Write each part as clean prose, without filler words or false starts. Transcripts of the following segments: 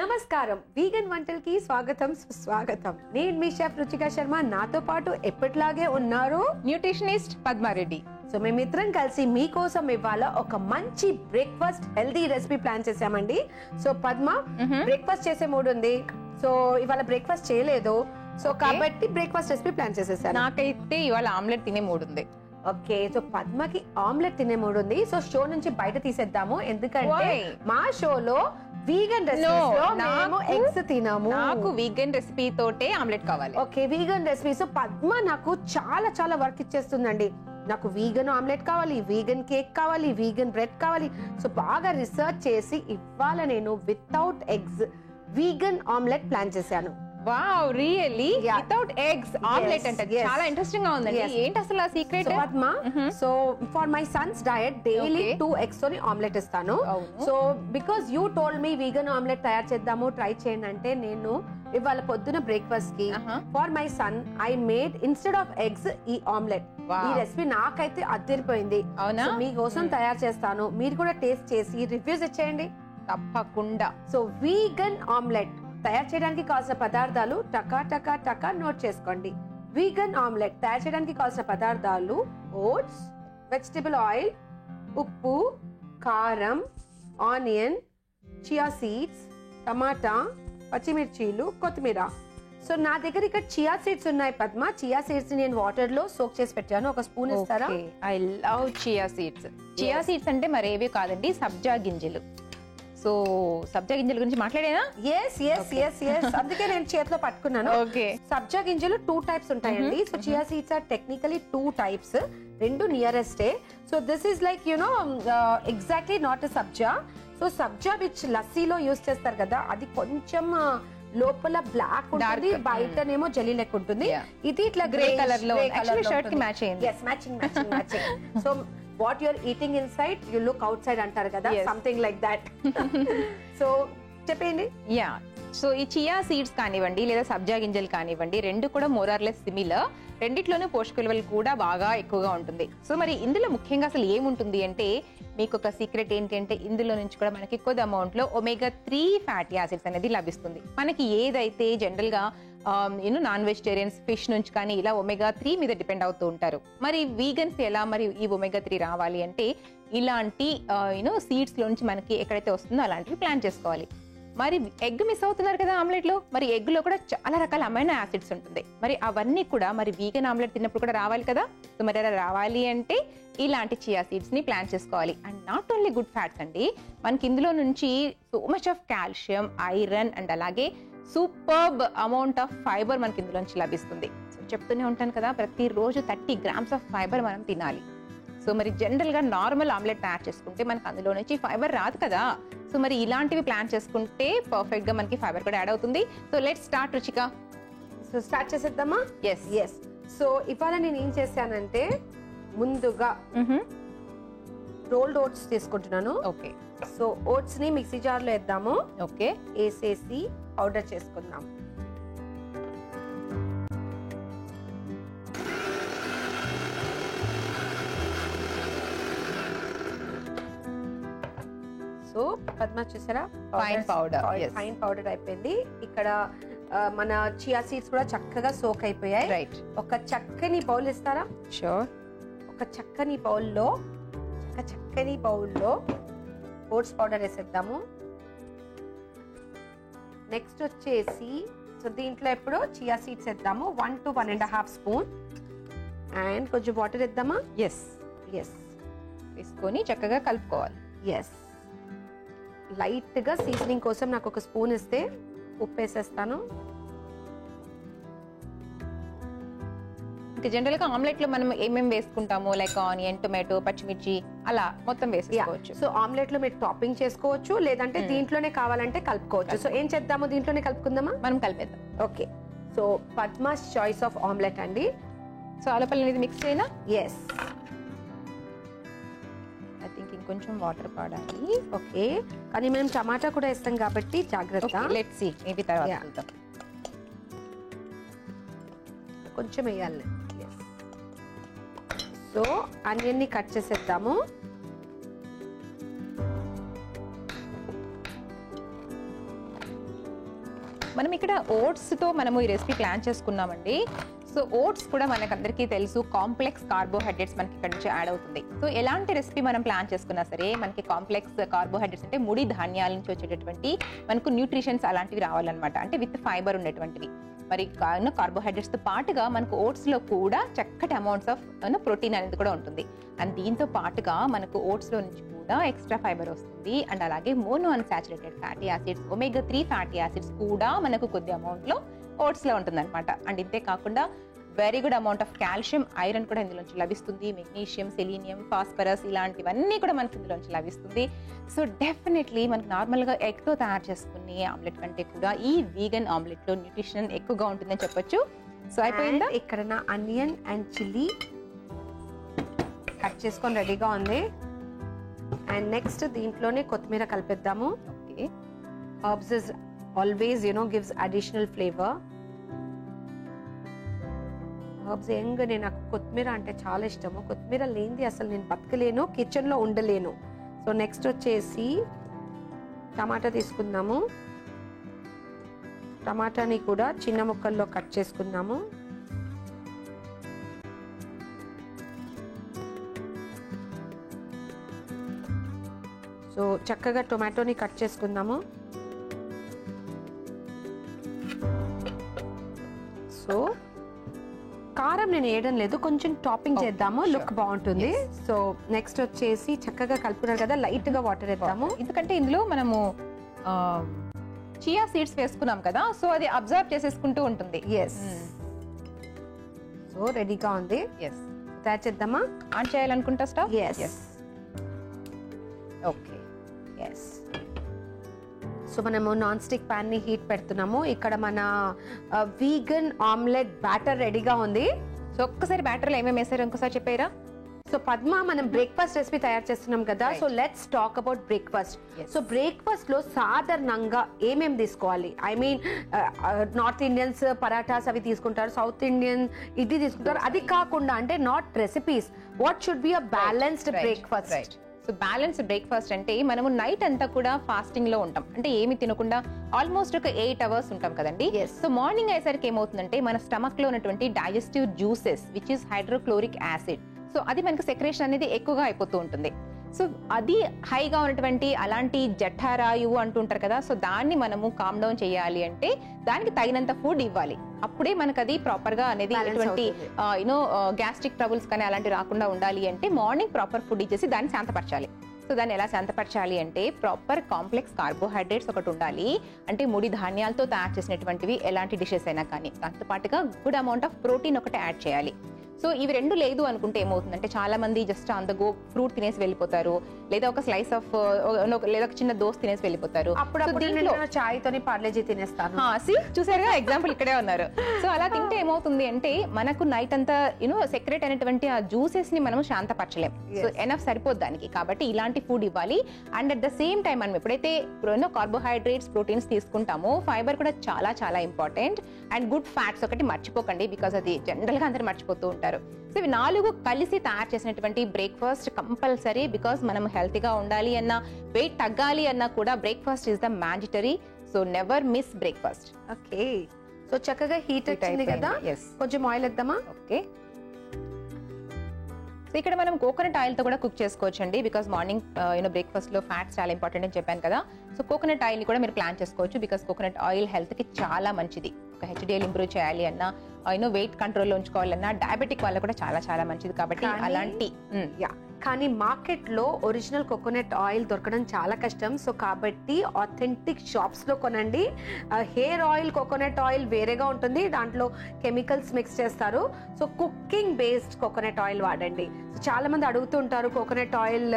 నమస్కారం వీగన్ వంటలకి స్వాగతం సుస్వాగతం. నేను మీ షెఫ్ రుచిక శర్మ. నాతో పాటు ఎప్పటిలాగే ఉన్నారు న్యూట్రిషనిస్ట్ పద్మారెడ్డి. సో మేమిద్దరం కలిసి మీకోసం ఇవాళ ఒక మంచి బ్రేక్ఫాస్ట్ హెల్దీ రెసిపీ ప్లాన్ చేసామండి. సో పద్మ బ్రేక్ఫాస్ట్ చేసే మూడ్ ఉంది. సో ఇవాళ బ్రేక్ఫాస్ట్ చేయలేదు. సో కాబట్టి బ్రేక్ఫాస్ట్ రెసిపీ ప్లాన్ చేసేసాను. నాకైతే ఇవాళ ఆమ్లెట్ తినే మూడ్ ఉంది. ఓకే, సో పద్మకి ఆమ్లెట్ తినే మూడ్ ఉంది. సో షో నుంచి బయట తీసేద్దాము, ఎందుకంటే మా షోలో వీగన్ రెసిపీస్ లో మేము ఎగ్స్ తినము. నాకు వీగన్ రెసిపీ తోటే ఆమ్లెట్ కావాలి. Okay, vegan recipe. So Padma నాకు చాలా వర్క్ ఇచ్చేస్తుందండి. నాకు వీగన్ ఆమ్లెట్ కావాలి, వీగన్ కేక్ కావాలి, వీగన్ బ్రెడ్ కావాలి. సో బాగా రీసెర్చ్ చేసి ఇవాళ నేను without eggs vegan omelette plan చేశాను. Wow, really? Without eggs omelette అంటే చాలా ఇంట్రెస్టింగ్ గా ఉందండి. ఏంటి అసలు ఆ secret? Padma, so for my son's diet daily 2 eggs తోని ఆమ్లెట్ ఇస్తాను. So because you told me vegan omelette తయారు చేద్దాము, ట్రై చేయండి అంటే నేను ఇవాళ పొద్దున బ్రేక్ఫాస్ట్ కి for my son I made instead of eggs ఈ ఆమ్లెట్. ఈ రెసిపీ నాకైతే అదిరిపోయింది. మీకోసం తయారు చేస్తాను, మీరు కూడా టేస్ట్ చేసి రివ్యూస్ ఇచ్చేయండి తప్పకుండా. సో వీగన్ ఆమ్లెట్ తయారు చేయడానికి కావాల్సిన పదార్థాలు టకా నోట్ చేసుకోండి. వీగన్ ఆమ్లెట్ తయారు చేయడానికి కావాల్సిన పదార్థాలు: ఓట్స్, వెజిటబుల్ ఆయిల్, ఉప్పు, కారం, ఆనియన్, చియా సీడ్స్, టమాటా, పచ్చిమిర్చీలు, కొత్తిమీర. సో నా దగ్గర ఇక్కడ చియా సీడ్స్ ఉన్నాయి పద్మ. చియా సీడ్స్ నేను వాటర్ లో సోక్ చేసి పెట్టాను. ఒక స్పూన్ ఇస్తారా? I love chia seeds. Chia seeds అంటే మరేవి కాదండి, సబ్జా గింజలు. సో సబ్జా గింజల గురించి మాట్లాడేనా? అందుకే నేను చేతిలో పట్టుకున్నాను. ఓకే, సబ్జా గింజలు 2 types ఉంటాయండి. So chia seeds are technically 2 types, రెండు నియరెస్టే. So this is like exactly not sabja. So sabja which లస్సీలో యూస్ చేస్తారు కదా, అది కొంచెం లోపల బ్లాక్ ఉంటుంది, బయటనేమో జెల్లీ లెక్క ఉంటుంది. ఇది ఇట్లా గ్రే కలర్ లో షర్ట్ కి మ్యాచ్ అయ్యింది. Matching. So what you're eating inside you look outside అంటారు కదా, something like that. సో చెప్పండి. సో ఈ చియా సీడ్స్ కానివ్వండి లేదా సబ్జా గింజలు కానివ్వండి, రెండు కూడా మోరార్లెస్ సిమిలర్. రెండిట్లోనూ పోషక విలువలు కూడా బాగా ఎక్కువగా ఉంటుంది. సో మరి ఇందులో ముఖ్యంగా అసలు ఏముంటుంది అంటే, మీకు ఒక సీక్రెట్ ఏంటి అంటే, ఇందులో నుంచి కూడా మనకి కొద్ది అమౌంట్ లో omega-3 ఫ్యాటీ యాసిడ్స్ అనేది లభిస్తుంది. మనకి ఏదైతే జనరల్ గా నాన్ వెజిటేరియన్స్ ఫిష్ నుంచి కానీ ఇలా omega-3 మీద డిపెండ్ అవుతూ ఉంటారు. మరి వీగన్స్ ఎలా మరి ఈ omega-3 రావాలి అంటే, ఇలాంటి సీడ్స్ లో నుంచి మనకి ఎక్కడైతే వస్తుందో అలాంటివి ప్లాన్ చేసుకోవాలి. మరి ఎగ్ మిస్ అవుతున్నారు కదా ఆమ్లెట్ లో, మరి ఎగ్ లో కూడా చాలా రకాల అమైనో యాసిడ్స్ ఉంటుంది. మరి అవన్నీ కూడా మరి వీగన్ ఆమ్లెట్ తిన్నప్పుడు కూడా రావాలి కదా. సో మరి అలా రావాలి అంటే ఇలాంటి చియా సీడ్స్ ని ప్లాన్ చేసుకోవాలి. And not only good fats అండి, మనకి ఇందులో నుంచి so much of calcium, iron and అలాగే సూపర్బ్ అమౌంట్ ఆఫ్ ఫైబర్ మనకి ఇందులోంచి లభిస్తుంది. సో చెప్తూనే ఉంటాను కదా, ప్రతిరోజు 30 grams ఆఫ్ ఫైబర్ మనం తినాలి. సో మరి జనరల్ గా నార్మల్ ఆమ్లెట్ తయారు చేసుకుంటే మనకు అందులో నుంచి ఫైబర్ రాదు కదా. సో మరి ఇలాంటివి ప్లాన్ చేసుకుంటే పర్ఫెక్ట్ గా మనకి ఫైబర్ కూడా యాడ్ అవుతుంది. So let's start Ruchika. So start చేసేద్దామా? ఎస్. సో ఇవాళ నేను ఏం చేశానంటే, ముందుగా రోల్డ్ ఓట్స్ తీసుకుంటున్నాను. ఓకే, సో ఓట్స్ ని మిక్సీ జార్ లో వేద్దాము. ఓకే, వేసేసి పౌడర్ చేసుకుందాం. సో పద్మ చూసారా, ఫైన్ పౌడర్ అయిపోయింది. ఇక్కడ మన చియా సీడ్స్ కూడా చక్కగా సోక్ అయిపోయాయి. రైట్. ఒక చక్కని బౌల్ ఇస్తారా? షూర్. ఒక చక్కని బౌల్లో ఓట్స్ పౌడర్ వేసేద్దాము. నెక్స్ట్ వచ్చేసి సో దీంట్లో ఇప్పుడు చియా సీడ్స్ వేద్దాము, 1 to 1.5 spoon. అండ్ కొంచెం వాటర్ వేద్దామా? ఎస్ తీసుకొని చక్కగా కలుపుకోవాలి. ఎస్. లైట్ గా సీజనింగ్ కోసం నాకు ఒక స్పూన్ ఇస్తే ఉప్పు వేసేస్తాను. ఇంకా జనరల్ గా ఆమ్లెట్ లో మనం ఏమేమి వేసుకుంటాము, లైక్ ఆనియన్, టొమాటో, పచ్చిమిర్చి అలా మొత్తం వేసుకోవచ్చు. సో ఆమ్లెట్ లో మీరు టాపింగ్ చేసుకోవచ్చు, లేదంటే దీంట్లోనే కావాలంటే కలుపుకోవచ్చు. సో ఏం చేద్దాము, దీంట్లోనే కలుపుకుందామా? మనం కలిపేద్దాం. Okay, so Padma's choice of omelette అండి. సో ఆలపల్లి అనేది మిక్స్ అయినా? ఎస్. ఐ థింక్ ఇంకొంచెం వాటర్ పడాలి. ఓకే, కానీ మేము టమాటా కూడా వేస్తాం కాబట్టి జాగ్రత్త. లెట్స్ సీ, మేబీ తర్వాత చూద్దాం. కొంచెం వేయాలి. సో ఆనియన్ ని కట్ చేసేద్దాము. మనం ఇక్కడ ఓట్స్తో మనము ఈ రెసిపీ ప్లాన్ చేసుకున్నామండి. సో ఓట్స్ కూడా మనకందరికీ తెలుసు కాంప్లెక్స్ కార్బోహైడ్రేట్స్ మనకి ఇక్కడ నుంచి యాడ్ అవుతుంది. సో ఎలాంటి రెసిపీ మనం ప్లాన్ చేసుకున్నా సరే మనకి కాంప్లెక్స్ కార్బోహైడ్రేట్స్ అంటే ముడి ధాన్యాల నుంచి వచ్చేటటువంటి మనకు న్యూట్రిషన్స్ అలాంటివి రావాలన్నమాట. అంటే విత్ ఫైబర్ ఉండేటువంటివి. మరి కార్బోహైడ్రేట్స్తో పాటుగా మనకు ఓట్స్లో కూడా చక్కటి అమౌంట్స్ ఆఫ్ ప్రోటీన్ అనేది కూడా ఉంటుంది. అండ్ దీంతో పాటుగా మనకు ఓట్స్లో నుంచి కూడా ఎక్స్ట్రా ఫైబర్ వస్తుంది. అండ్ అలాగే mono unsaturated fatty acids, omega 3 fatty acids కూడా మనకు కొద్ది అమౌంట్లో ఓట్స్లో ఉంటుంది అనమాట. అండ్ ఇంతే కాకుండా very good amount of calcium, iron కూడా ఇందులోంచి లభిస్తుంది. మెగ్నీషియం, సెలీనియం, ఫాస్ఫరస్ ఇలాంటివన్నీ కూడా మనకి ఇందులోంచి లభిస్తుంది. సో డెఫినెట్లీ మనకు నార్మల్గా ఎగ్తో తయారు చేసుకునే ఆమ్లెట్ కంటే కూడా ఈ వీగన్ ఆమ్లెట్లో న్యూట్రిషన్ ఎక్కువగా ఉంటుందని చెప్పొచ్చు. సో అయిపోయిందా? ఇక్కడ నా ఆనియన్ అండ్ చిల్లీ కట్ చేసుకొని రెడీగా ఉంది. అండ్ నెక్స్ట్ దీంట్లోనే కొత్తిమీర కలిపేద్దాము. Okay, herbs is always gives additional flavour. Herbs ఏంగానే నాకు కొత్తిమీర అంటే చాలా ఇష్టము. కొత్తిమీర లేనిది అసలు నేను బతకలేను, కిచెన్లో ఉండలేను. సో నెక్స్ట్ వచ్చేసి టమాటా తీసుకుందాము. టమాటాని కూడా చిన్న ముక్కల్లో కట్ చేసుకుందాము. సో చక్కగా టొమాటోని కట్ చేసుకుందాము. సో కారం నేను వేయడం లేదు, కొంచెం టాపింగ్ చేద్దాము, లుక్ బాగుంటుంది. సో నెక్స్ట్ వచ్చేసి చక్కగా కలుపుకున్నారు కదా, లైట్ గా వాటర్ వేద్దాము. ఎందుకంటే ఇందులో మనము చియా సీడ్స్ వేసుకున్నాం కదా, సో అది అబ్జర్వ్ చేసేసుకుంటూ ఉంటుంది. ఎస్, సో రెడీగా ఉంది. ఎస్, తయారు చేద్దామా? ఆన్ చేయాలనుకుంటా stove. Yes, okay. Yes. So మనము నాన్ స్టిక్ ప్యాన్ ని హీట్ పెడుతున్నాము. ఇక్కడ మన వీగన్ ఆమ్లెట్ బ్యాటర్ రెడీగా ఉంది. సో ఒక్కసారి బ్యాటర్లో ఏమేమి వేసారు ఇంకోసారి చెప్పారా? సో పద్మ, మనం బ్రేక్ఫాస్ట్ రెసిపీ తయారు చేస్తున్నాం కదా, so let's talk about breakfast. So breakfast లో సాధారణంగా ఏమేమి తీసుకోవాలి? I mean north Indians parathas అవి తీసుకుంటారు, సౌత్ ఇండియన్ ఇడ్లీ తీసుకుంటారు. అది కాకుండా అంటే not recipes, what should be a balanced breakfast? So balanced breakfast అంటే మనము నైట్ అంతా కూడా ఫాస్టింగ్ లో ఉంటాం, అంటే ఏమి తినకుండా ఆల్మోస్ట్ ఒక 8 hours ఉంటాం కదండి. సో మార్నింగ్ అయ్యేసరికి ఏమవుతుందంటే మన స్టమక్ లో ఉన్నటువంటి digestive juices which is hydrochloric acid, so అది మనకి సెక్రేషన్ అనేది ఎక్కువగా అయిపోతూ ఉంటుంది. సో అది హైగా ఉన్నటువంటి అలాంటి జఠరాయువు అంటుంటారు కదా, సో దాన్ని మనము కామ్ డౌన్ చేయాలి అంటే దానికి తగినంత ఫుడ్ ఇవ్వాలి. అప్పుడే మనకు అది ప్రాపర్ గా అనేది ఎటువంటి గ్యాస్ట్రిక్ ట్రబుల్స్ కానీ అలాంటివి రాకుండా ఉండాలి అంటే మార్నింగ్ ప్రాపర్ ఫుడ్ ఇచ్చేసి దాన్ని శాంతపరచాలి. సో దాన్ని ఎలా శాంతపరచాలి అంటే ప్రాపర్ కాంప్లెక్స్ కార్బోహైడ్రేట్స్ ఒకటి ఉండాలి, అంటే ముడి ధాన్యాలతో తయారు చేసినటువంటివి ఎలాంటి డిషెస్ అయినా కానీ. దాంతో పాటుగా గుడ్ అమౌంట్ ఆఫ్ ప్రోటీన్ ఒకటి యాడ్ చేయాలి. సో ఇవి రెండు లేదు అనుకుంటే ఏమవుతుందంటే చాలా మంది just on the go fruit తినేసి వెళ్ళిపోతారు, లేదా ఒక స్లైస్ ఆఫ్ లేదా ఒక చిన్న దోస్ తినేసి వెళ్ళిపోతారు. అప్పుడు చాయ్ తోని పార్లేజీ తినేస్తాను. చూసారుగా, ఎగ్జాంపుల్ ఇక్కడే ఉన్నారు. సో అలా తింటే ఏమవుతుంది అంటే మనకు నైట్ అంతా సెక్రెట్ అయినటువంటి ఆ జ్యూసెస్ ని మనం శాంతపరచలేం. సో ఎనఫ్ సరిపోద్ది దానికి. కాబట్టి ఇలాంటి ఫుడ్ ఇవ్వాలి. And at the same time మనం ఎప్పుడైతే కార్బోహైడ్రేట్స్, ప్రోటీన్స్ తీసుకుంటామో ఫైబర్ కూడా చాలా చాలా ఇంపార్టెంట్. అండ్ గుడ్ ఫ్యాట్స్ ఒకటి మర్చిపోకండి, బికాస్ అది జనరల్ గా అందరూ మర్చిపోతూ ఉంటారు. సో ఇవి 4 కలిసి తయారు చేసినటువంటి బ్రేక్ఫాస్ట్ కంపల్సరీ. బికాస్ మనం హెల్తీగా ఉండాలి అన్నా, వెయిట్ తగ్గాలి అన్నా కూడా breakfast is the mandatory. So never miss breakfast. Okay, so చక్కగా హీట్ వచ్చింది కదా, కొంచెం ఆయిల్ వేద్దామా? ఓకే. సో ఇక్కడ మనం కోకోనట్ ఆయిల్ తో కూడా కుక్ చేసుకోవచ్చు అండి, బికాస్ మార్నింగ్ బ్రేక్ఫాస్ట్ లో ఫ్యాట్స్ చాలా ఇంపార్టెంట్ అని చెప్పాను కదా. సో కోకోనట్ ఆయిల్ ని కూడా మీరు ప్లాన్ చేసుకోవచ్చు, బికాస్ కోకోనట్ ఆయిల్ హెల్త్ కి చాలా మంచిది. ఒక హెచ్డిఎల్ ఇంప్రూవ్ చేయాలి అన్నా, వెయిట్ కంట్రోల్లో ఉంచుకోవాలన్నా, డయాబెటిక్ వల్ల కూడా చాలా చాలా మంచిది. కాబట్టి అలాంటి కానీ మార్కెట్ లో ఒరిజినల్ కోకోనట్ ఆయిల్ దొరకడం చాలా కష్టం. సో కాబట్టి ఆథెంటిక్ షాప్స్ లో కొనండి. హెయిర్ ఆయిల్, కోకోనట్ ఆయిల్ వేరేగా ఉంటుంది, దాంట్లో కెమికల్స్ మిక్స్ చేస్తారు. So cooking based coconut oil వాడండి. చాలా మంది అడుగుతుంటారు, కోకోనట్ ఆయిల్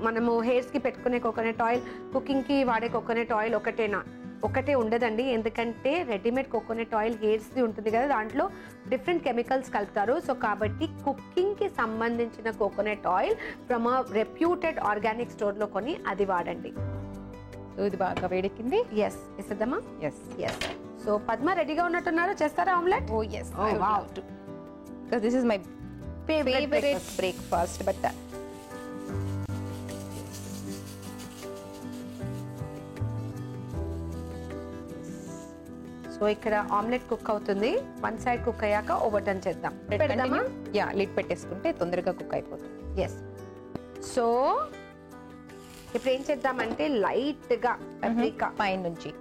మనము హెయిర్స్ కి పెట్టుకునే కోకోనట్ ఆయిల్, కుకింగ్ కి వాడే కోకోనట్ ఆయిల్ ఒకటేనా? ఒకటే ఉండదండి. ఎందుకంటే రెడీమేడ్ కోకోనట్ ఆయిల్ హెయిర్స్ది ఉంటుంది కదా, దాంట్లో డిఫరెంట్ కెమికల్స్ కలుపుతారు. సో కాబట్టి కుకింగ్కి సంబంధించిన coconut oil from a reputed organic స్టోర్లో కొని అది వాడండి. సో ఇది బాగా వేడెక్కింది. ఎస్, వేసేద్దామా? ఎస్. సో పద్మ రెడీగా ఉన్నట్టున్నారు, చేస్తారా omelette? Oh yes, because this is my favorite breakfast. But so ఇక్కడ ఆమ్లెట్ కుక్ అవుతుంది. వన్ సైడ్ కుక్ అయ్యాక ఓవర్ టర్న్ చేద్దాం. పెడదామా? యా, లిడ్ పెట్టేసుకుంటే తొందరగా కుక్ అయిపోతుంది. ఎస్. సో ఇప్పుడు ఏం చేద్దామంటే లైట్ గా paprika పైన నుంచి.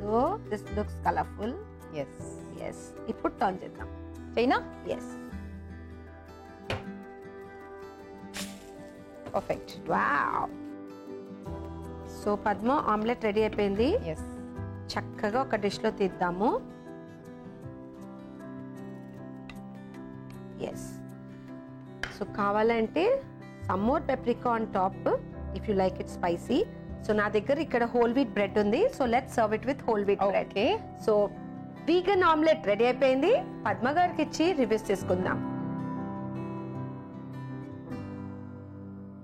So this looks colourful. Yes. ఇప్పుడు టర్న్ చేద్దాం. చైనా. Yes. Perfect. Wow. So Padma omelette ready అయిపోయింది. ఎస్. చక్కగా ఒక డిష్ లో తీద్దాము. ఎస్. సో కావాలంటే some more paprika on top if you like it spicy. So నా దగ్గర ఇక్కడ హోల్ వీట్ బ్రెడ్ ఉంది. So let's serve it with whole wheat bread. Okay. So vegan omelette ready అయిపోయింది. పద్మ గారికి ఇచ్చి రివ్యూస్ తీసుకుందాం.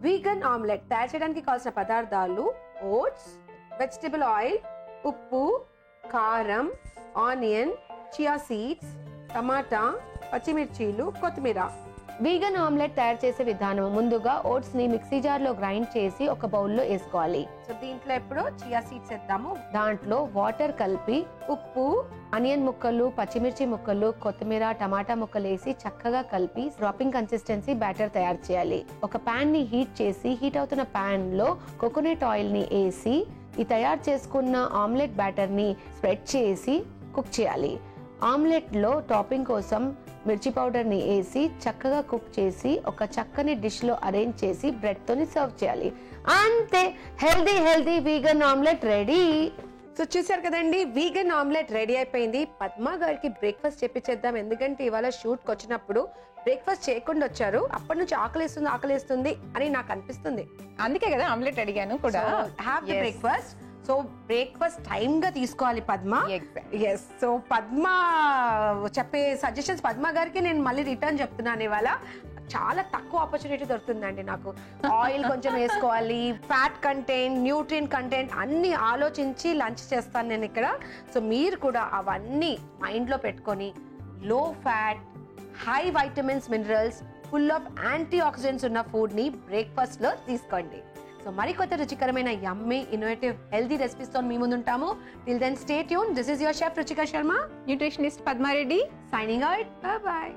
వీగన్ ఆమ్లెట్ తయారు చేయడానికి కావాల్సిన పదార్థాలు ఓట్స్, వెజిటబుల్ ఆయిల్, ఉప్పు, కారం, ఆనియన్, చియా సీడ్స్, టమాటా, పచ్చిమిర్చీలు, కొత్తిమీర. వీగన్ ఆమ్లెట్ తయారు చేసే విధానం ముందుగా ఓట్స్ ని మిక్సీ జార్ లో గ్రైండ్ చేసి ఒక బౌల్లో వేసుకోవాలి. సో దీంట్లో ఇప్పుడు చియా సీడ్స్ వేద్దాము. దాంట్లో వాటర్ కలిపి ఉప్పు, ఆనియన్ ముక్కలు, పచ్చిమిర్చి ముక్కలు, కొత్తిమీర, టమాటా ముక్కలు వేసి చక్కగా కలిపి డ్రాపింగ్ కన్సిస్టెన్సీ బ్యాటర్ తయారు చేయాలి. ఒక పాన్ ని హీట్ చేసి హీట్ అవుతున్న పాన్ లో కోకోనట్ ఆయిల్ ని వేసి ఈ తయారు చేసుకున్న ఆమ్లెట్ బ్యాటర్ ని స్ప్రెడ్ చేసి కుక్ చేయాలి. ఆమ్లెట్ లో టాపింగ్ కోసం మిర్చి పౌడర్ ని వేసి చక్కగా కుక్ చేసి ఒక చక్కని డిష్ లో అరేంజ్ చేసి బ్రెడ్ తోని సర్వ్ చేయాలి. అంతే, healthy vegan omelette ready. So చూసారు కదండి, వీగన్ ఆమ్లెట్ రెడీ అయిపోయింది. పద్మ గారికి బ్రేక్ఫాస్ట్ చేపించేద్దాం. ఎందుకంటే ఇవాళ షూట్ కి వచ్చినప్పుడు బ్రేక్ఫాస్ట్ చేయకుండా వచ్చారు. అప్పటి నుంచి ఆకలిస్తుంది అని నాకు అనిపిస్తుంది. అందుకే కదా ఆమ్లెట్ అడిగాను కూడా. Have the breakfast. So breakfast time గా తీసుకోవాలి పద్మ. ఎస్. సో పద్మ చెప్పే సజెషన్స్ పద్మ గారికి నేను మళ్ళీ రిటర్న్ చెప్తున్నాను. ఇవాళ చాలా తక్కువ ఆపర్చునిటీ దొరుకుతుందండి నాకు. ఆయిల్ కొంచెం వేసుకోవాలి, ఫ్యాట్ కంటెంట్, న్యూట్రియన్ కంటెంట్ అన్ని ఆలోచించి లంచ్ చేస్తాను నేను ఇక్కడ. సో మీరు కూడా అవన్నీ మైండ్ లో పెట్టుకొని low fat, high vitamins, minerals, full of antioxidants ఉన్న ఫుడ్ ని బ్రేక్ఫాస్ట్ లో తీసుకోండి. సో మరికొత్త రుచికరమైన యమ్మీ ఇన్నోవేటివ్ హెల్దీ రెసిపీస్ తో మీ ముందుంటాము. Till then stay tuned. This is your chef Ruchika Sharma, nutritionist Padma Reddy, signing out. Bye by.